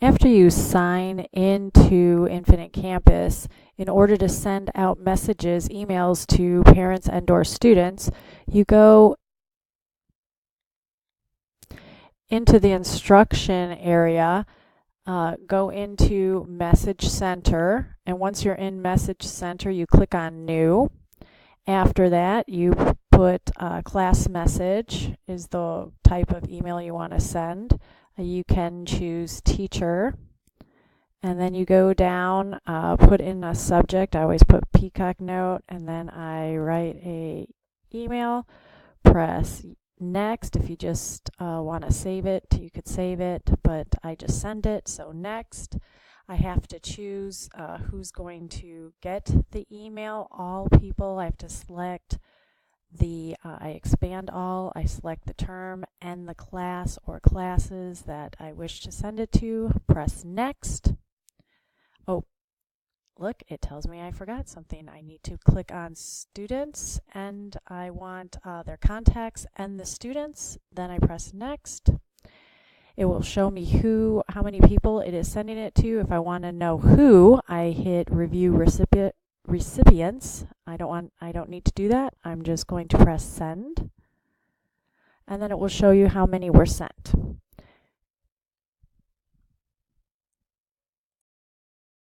After you sign into Infinite Campus, in order to send out messages, emails to parents and/or students, you go into the instruction area, go into Message Center, and once you're in Message Center, you click on New. After that, you put class message is the type of email you want to send. You can choose teacher, and then you go down, put in a subject. I always put Peacock Note, and then I write a email. Press next. If you just want to save it, you could save it, but I just send it. So next, I have to choose who's going to get the email. All people. I have to select I expand all. I select the term and the class or classes that I wish to send it to. Press next. Oh, look, it tells me I forgot something. I need to click on students, and I want their contacts and the students. Then I press next. It will show me how many people it is sending it to. If I want to know who, I hit review recipients. I don't need to do that. I'm just going to press send. And then it will show you how many were sent.